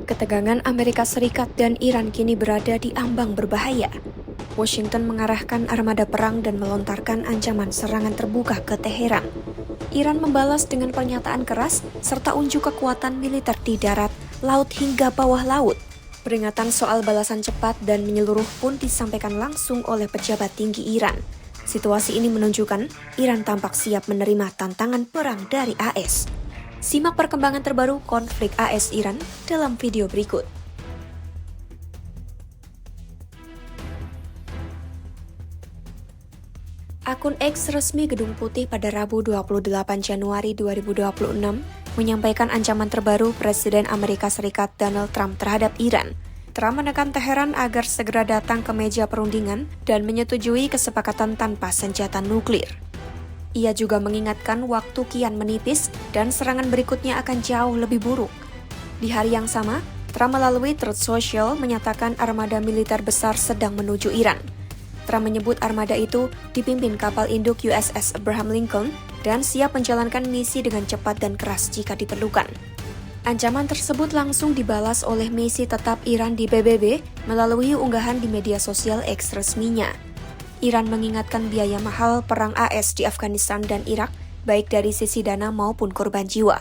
Ketegangan Amerika Serikat dan Iran kini berada di ambang berbahaya. Washington mengarahkan armada perang dan melontarkan ancaman serangan terbuka ke Teheran. Iran membalas dengan pernyataan keras serta unjuk kekuatan militer di darat, laut hingga bawah laut. Peringatan soal balasan cepat dan menyeluruh pun disampaikan langsung oleh pejabat tinggi Iran. Situasi ini menunjukkan Iran tampak siap menerima tantangan perang dari AS. Simak perkembangan terbaru konflik AS-Iran dalam video berikut. Akun X resmi Gedung Putih pada Rabu 28 Januari 2026 menyampaikan ancaman terbaru Presiden Amerika Serikat Donald Trump terhadap Iran. Trump menekan Teheran agar segera datang ke meja perundingan dan menyetujui kesepakatan tanpa senjata nuklir. Ia juga mengingatkan waktu kian menipis dan serangan berikutnya akan jauh lebih buruk. Di hari yang sama, Trump melalui Truth Social menyatakan armada militer besar sedang menuju Iran. Trump menyebut armada itu dipimpin kapal induk USS Abraham Lincoln dan siap menjalankan misi dengan cepat dan keras jika diperlukan. Ancaman tersebut langsung dibalas oleh misi tetap Iran di PBB melalui unggahan di media sosial X resminya. Iran mengingatkan biaya mahal perang AS di Afghanistan dan Irak, baik dari sisi dana maupun korban jiwa.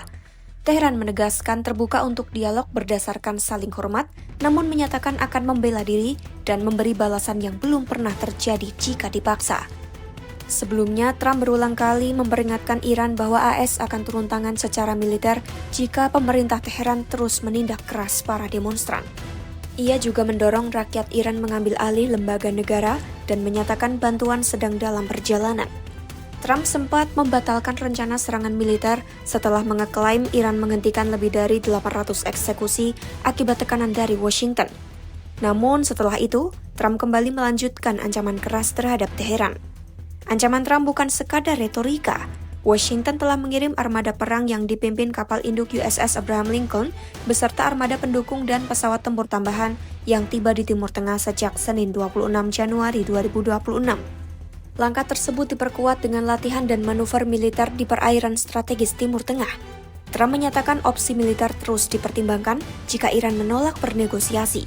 Teheran menegaskan terbuka untuk dialog berdasarkan saling hormat, namun menyatakan akan membela diri dan memberi balasan yang belum pernah terjadi jika dipaksa. Sebelumnya, Trump berulang kali memperingatkan Iran bahwa AS akan turun tangan secara militer jika pemerintah Teheran terus menindak keras para demonstran. Ia juga mendorong rakyat Iran mengambil alih lembaga negara dan menyatakan bantuan sedang dalam perjalanan. Trump sempat membatalkan rencana serangan militer setelah mengeklaim Iran menghentikan lebih dari 800 eksekusi akibat tekanan dari Washington. Namun setelah itu, Trump kembali melanjutkan ancaman keras terhadap Teheran. Ancaman Trump bukan sekadar retorika. Washington telah mengirim armada perang yang dipimpin kapal induk USS Abraham Lincoln beserta armada pendukung dan pesawat tempur tambahan yang tiba di Timur Tengah sejak Senin 26 Januari 2026. Langkah tersebut diperkuat dengan latihan dan manuver militer di perairan strategis Timur Tengah. Trump menyatakan opsi militer terus dipertimbangkan jika Iran menolak bernegosiasi.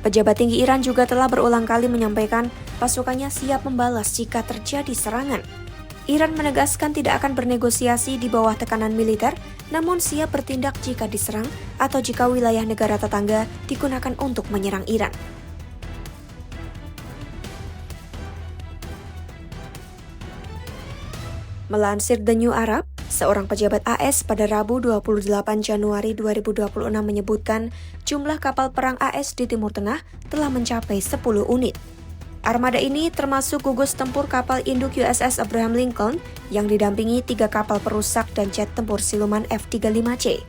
Pejabat tinggi Iran juga telah berulang kali menyampaikan pasukannya siap membalas jika terjadi serangan. Iran menegaskan tidak akan bernegosiasi di bawah tekanan militer, namun siap bertindak jika diserang atau jika wilayah negara tetangga digunakan untuk menyerang Iran. Melansir The New Arab, seorang pejabat AS pada Rabu 28 Januari 2026 menyebutkan jumlah kapal perang AS di Timur Tengah telah mencapai 10 unit. Armada ini termasuk gugus tempur kapal induk USS Abraham Lincoln yang didampingi 3 kapal perusak dan jet tempur siluman F-35C.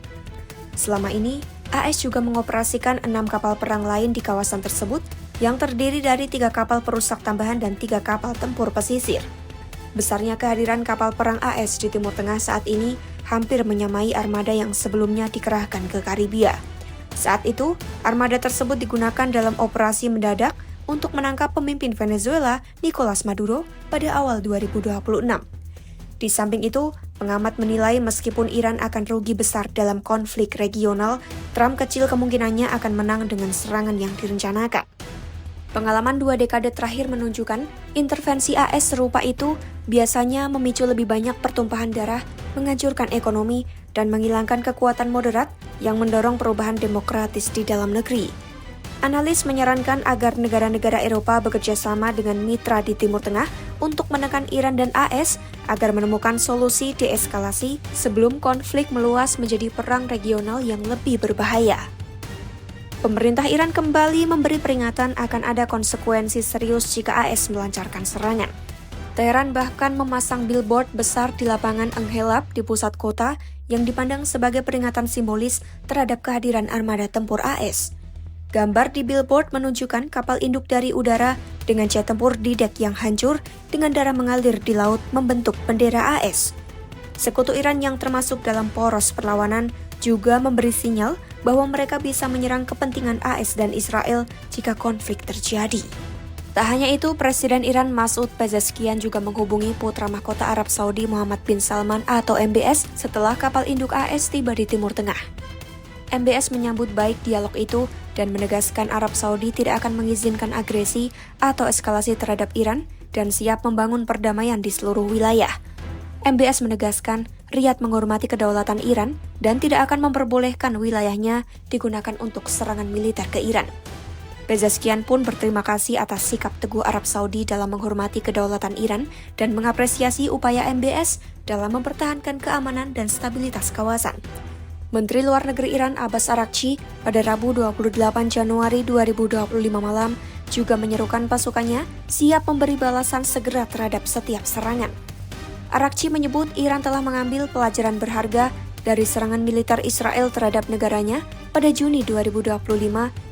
Selama ini, AS juga mengoperasikan 6 kapal perang lain di kawasan tersebut yang terdiri dari 3 kapal perusak tambahan dan 3 kapal tempur pesisir. Besarnya kehadiran kapal perang AS di Timur Tengah saat ini hampir menyamai armada yang sebelumnya dikerahkan ke Karibia. Saat itu, armada tersebut digunakan dalam operasi mendadak untuk menangkap pemimpin Venezuela, Nicolas Maduro, pada awal 2026. Di samping itu, pengamat menilai meskipun Iran akan rugi besar dalam konflik regional, Trump kecil kemungkinannya akan menang dengan serangan yang direncanakan. Pengalaman 2 dekade terakhir menunjukkan intervensi AS serupa itu biasanya memicu lebih banyak pertumpahan darah, menghancurkan ekonomi, dan menghilangkan kekuatan moderat yang mendorong perubahan demokratis di dalam negeri. Analis menyarankan agar negara-negara Eropa bekerja sama dengan mitra di Timur Tengah untuk menekan Iran dan AS agar menemukan solusi deeskalasi sebelum konflik meluas menjadi perang regional yang lebih berbahaya. Pemerintah Iran kembali memberi peringatan akan ada konsekuensi serius jika AS melancarkan serangan. Teheran bahkan memasang billboard besar di lapangan Enghelab di pusat kota yang dipandang sebagai peringatan simbolis terhadap kehadiran armada tempur AS. Gambar di billboard menunjukkan kapal induk dari udara dengan jet tempur di dek yang hancur dengan darah mengalir di laut membentuk bendera AS. Sekutu Iran yang termasuk dalam poros perlawanan juga memberi sinyal bahwa mereka bisa menyerang kepentingan AS dan Israel jika konflik terjadi. Tak hanya itu, Presiden Iran Masoud Pezeshkian juga menghubungi putra mahkota Arab Saudi Muhammad bin Salman atau MBS setelah kapal induk AS tiba di Timur Tengah. MBS menyambut baik dialog itu dan menegaskan Arab Saudi tidak akan mengizinkan agresi atau eskalasi terhadap Iran dan siap membangun perdamaian di seluruh wilayah. MBS menegaskan Riyadh menghormati kedaulatan Iran dan tidak akan memperbolehkan wilayahnya digunakan untuk serangan militer ke Iran. Pezeshkian pun berterima kasih atas sikap teguh Arab Saudi dalam menghormati kedaulatan Iran dan mengapresiasi upaya MBS dalam mempertahankan keamanan dan stabilitas kawasan. Menteri Luar Negeri Iran Abbas Araghchi pada Rabu 28 Januari 2025 malam juga menyerukan pasukannya siap memberi balasan segera terhadap setiap serangan. Araghchi menyebut Iran telah mengambil pelajaran berharga dari serangan militer Israel terhadap negaranya pada Juni 2025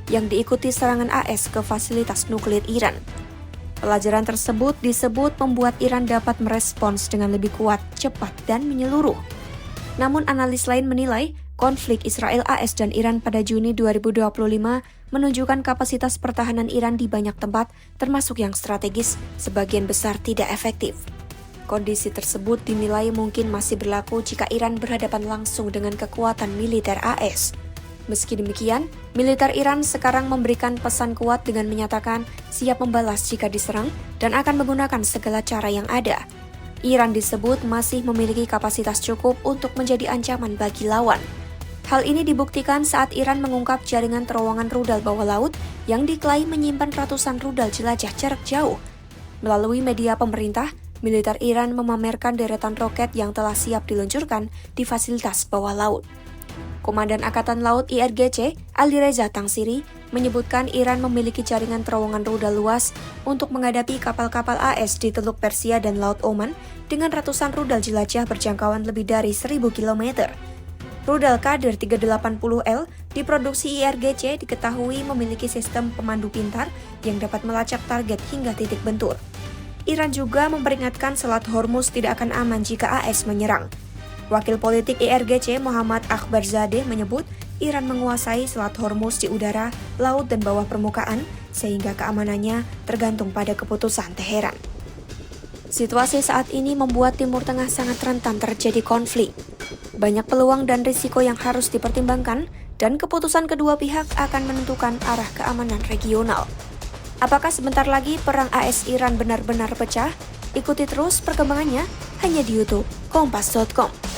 yang diikuti serangan AS ke fasilitas nuklir Iran. Pelajaran tersebut disebut membuat Iran dapat merespons dengan lebih kuat, cepat, dan menyeluruh. Namun analis lain menilai konflik Israel, AS, dan Iran pada Juni 2025 menunjukkan kapasitas pertahanan Iran di banyak tempat, termasuk yang strategis, sebagian besar tidak efektif. Kondisi tersebut dinilai mungkin masih berlaku jika Iran berhadapan langsung dengan kekuatan militer AS. Meski demikian, militer Iran sekarang memberikan pesan kuat dengan menyatakan siap membalas jika diserang dan akan menggunakan segala cara yang ada. Iran disebut masih memiliki kapasitas cukup untuk menjadi ancaman bagi lawan. Hal ini dibuktikan saat Iran mengungkap jaringan terowongan rudal bawah laut yang diklaim menyimpan ratusan rudal jelajah jarak jauh. Melalui media pemerintah, militer Iran memamerkan deretan roket yang telah siap diluncurkan di fasilitas bawah laut. Komandan Angkatan Laut IRGC, Alireza Tangsiri, menyebutkan Iran memiliki jaringan terowongan rudal luas untuk menghadapi kapal-kapal AS di Teluk Persia dan Laut Oman dengan ratusan rudal jelajah berjangkauan lebih dari 1.000 km. Rudal Qadir 380L diproduksi IRGC diketahui memiliki sistem pemandu pintar yang dapat melacak target hingga titik bentur. Iran juga memperingatkan Selat Hormuz tidak akan aman jika AS menyerang. Wakil politik IRGC Muhammad Akhbarzadeh menyebut Iran menguasai Selat Hormuz di udara, laut, dan bawah permukaan sehingga keamanannya tergantung pada keputusan Teheran. Situasi saat ini membuat Timur Tengah sangat rentan terjadi konflik. Banyak peluang dan risiko yang harus dipertimbangkan dan keputusan kedua pihak akan menentukan arah keamanan regional. Apakah sebentar lagi perang AS Iran benar-benar pecah? Ikuti terus perkembangannya hanya di YouTube Kompas.com.